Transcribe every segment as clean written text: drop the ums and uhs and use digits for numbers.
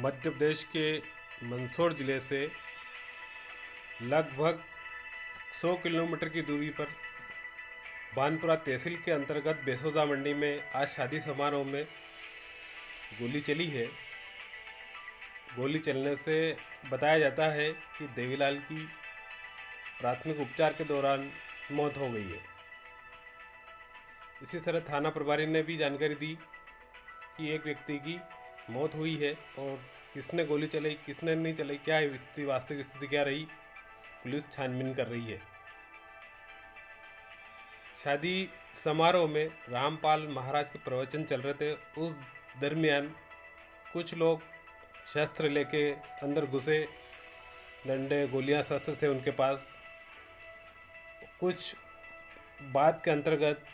मध्य प्रदेश के मंदसौर ज़िले से लगभग 100 किलोमीटर की दूरी पर बानपुरा तहसील के अंतर्गत बेसोदा मंडी में आज शादी समारोह में गोली चली है। गोली चलने से बताया जाता है कि देवीलाल की प्राथमिक उपचार के दौरान मौत हो गई है। इसी तरह थाना प्रभारी ने भी जानकारी दी कि एक व्यक्ति की मौत हुई है और किसने गोली चलाई किसने नहीं चलाई, क्या है स्थिति, वास्तविक स्थिति क्या रही, पुलिस छानबीन कर रही है। शादी समारोह में रामपाल महाराज के प्रवचन चल रहे थे। उस दरमियान कुछ लोग शस्त्र लेके अंदर घुसे, डंडे गोलियां शस्त्र थे उनके पास। कुछ बात के अंतर्गत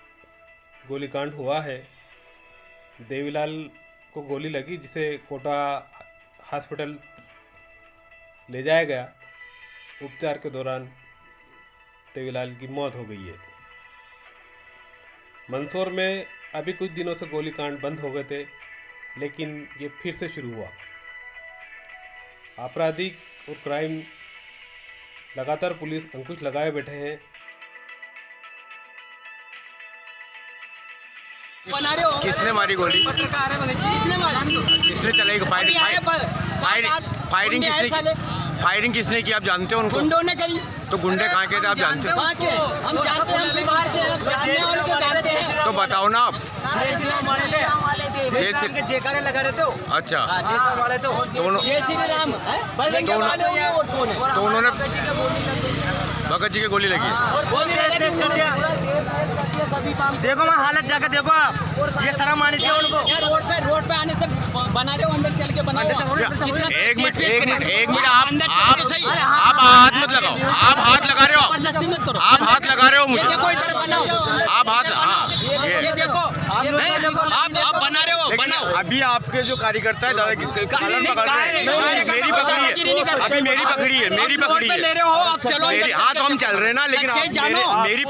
गोलीकांड हुआ है। देवीलाल को गोली लगी जिसे कोटा हॉस्पिटल ले जाया गया। उपचार के दौरान देवीलाल की मौत हो गई है। मंदसौर में अभी कुछ दिनों से गोलीकांड बंद हो गए थे, लेकिन ये फिर से शुरू हुआ। आपराधिक और क्राइम लगातार पुलिस अंकुश लगाए बैठे हैं। किसने मारी गोली? पत्रकार है, किसने मारी? किसने चलाई? फायरिंग किसने की? आप जानते हो उनको? गुंडों ने करी। तो गुंडे कहाँ के थे आप जानते हो? हम जानते हैं, हम बाहर थे, जानने वाले को जानते हैं। तो बताओ ना आप। जयकारे लगा रहे थे। अच्छा, जय श्री राम। तो उन्होंने भगत जी की गोली लगी। देखो मैं हालत जाकर देखो आप, ये शर्म आनी चाहिए उनको। रोड पे आने से बना रहे हो, अंदर चल के बना रहे हो। एक मिनट आप हाथ मत लगाओ। आप हाथ लगा रहे हो, आप हाथ लगा रहे हो मुझे। आप हाथ, हाँ ये देखो आप बना रहे हो, बनाओ। अभी आपके जो कार्यकर्ता है दादा की कलम पकड़ रहे हैं। मेरी पकड़ी है, अभी मेरी पकड़ी है, मेरी पकड़ी है। ले रहे हो आप, चलो। हाँ तो हम चल रहे हैं ना, लेकिन आप मेरी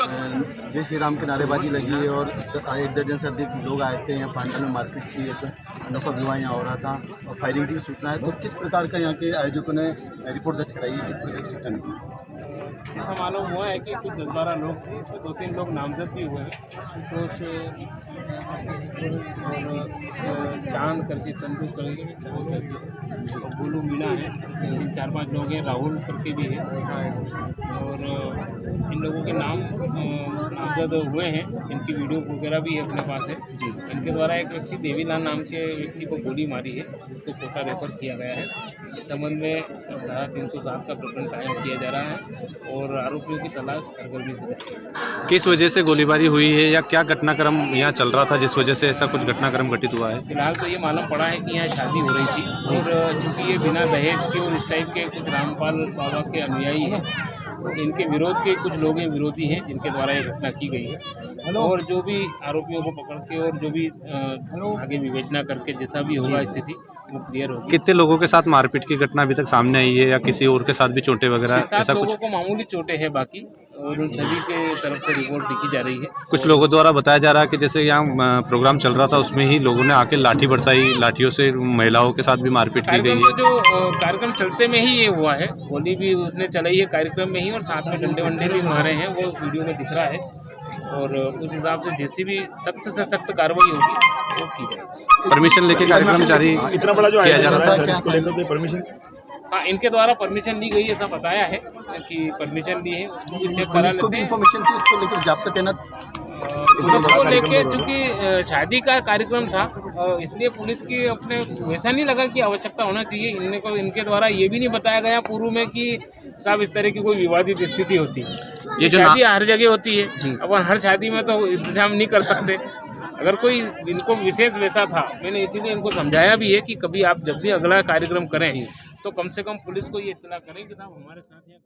जय श्री राम की नारेबाजी लगी है और 1 दर्जन से अधिक लोग आए थे। यहाँ पांडा में मारपीट की, एक अनोखा विवाह यहाँ हो रहा था और फायरिंग की सूचना है। तो किस प्रकार का यहाँ के आयोजकों ने रिपोर्ट दर्ज कराई है, किस प्रकार की सूचना की? ऐसा मालूम हुआ है कि कुछ 10-12 लोग थे, इसमें 2-3 लोग नामजद भी हुए हैं। सुतोष और चांद करके, चंदू करके और गोलू मीना है, 4-5 लोग हैं, राहुल करके भी है। और इन लोगों के नाम नामजद हुए हैं। इनकी वीडियो वगैरह भी अपने पास है। इनके द्वारा एक व्यक्ति देवीलाल नाम के व्यक्ति को गोली मारी है, जिसको कोटा रेफर किया गया है। इस संबंध में धारा 307 का प्रकरण कायम किया जा रहा है और आरोपियों की तलाश सरगर्मी से जारी है। किस वजह से गोलीबारी हुई है या क्या घटनाक्रम यहाँ चल रहा था जिस वजह से ऐसा कुछ घटनाक्रम घटित हुआ है? फिलहाल तो ये मालूम पड़ा है कि यहाँ शादी हो रही थी और चूँकि ये बिना दहेज के और इस टाइप के कुछ रामपाल बाबा के अनुयायी हैं, इनके विरोध के कुछ लोग हैं, विरोधी हैं, जिनके द्वारा ये घटना की गई है। और जो भी आरोपियों को पकड़ के और जो भी आगे विवेचना करके जैसा भी होगा स्थिति वो क्लियर होगी। कितने लोगों के साथ मारपीट की घटना अभी तक सामने आई है या किसी और के साथ भी चोटें वगैरह ऐसा कुछ? लोगों को मामूली चोटें हैं बाकी, और उन सभी के तरफ से रिपोर्ट लिखी जा रही है। कुछ लोगों द्वारा बताया जा रहा है कि जैसे यहाँ प्रोग्राम चल रहा था उसमें ही लोगों ने आके लाठी बरसाई, लाठियों से महिलाओं के साथ भी मारपीट की गई है। जो कार्यक्रम चलते में ही ये हुआ है, गोली भी उसने चलाई है कार्यक्रम में ही और साथ में डंडे वंडे भी मारे हैं, वो वीडियो में दिख रहा है। और उस हिसाब से जैसी भी सख्त से सख्त कार्रवाई होगी वो की जाएगी। परमिशन लेके कार्यक्रम जारी इतना बड़ा जो किया जा रहा था, इसको लेकर कोई परमिशन? हाँ, इनके द्वारा परमिशन ली गई, ऐसा बताया है कि परमिशन ली है। उसको भी चेक करा लेते हैं। इन्फॉर्मेशन थी इसको लेकर जाब्ता तैनात पुलिस को लेके, चूँकि शादी का कार्यक्रम था इसलिए पुलिस की अपने वैसा नहीं लगा कि आवश्यकता होना चाहिए। इनके द्वारा ये भी नहीं बताया गया पूर्व में कि साहब इस तरह की कोई विवादित स्थिति होती है। ये शादी हर जगह होती है, अब हर शादी में तो इंतजाम नहीं कर सकते। अगर कोई इनको विशेष वैसा था, मैंने इसीलिए इनको समझाया भी है कि कभी आप जब भी अगला कार्यक्रम करें तो कम से कम पुलिस को ये इत्तला करें कि साहब हमारे साथ यहाँ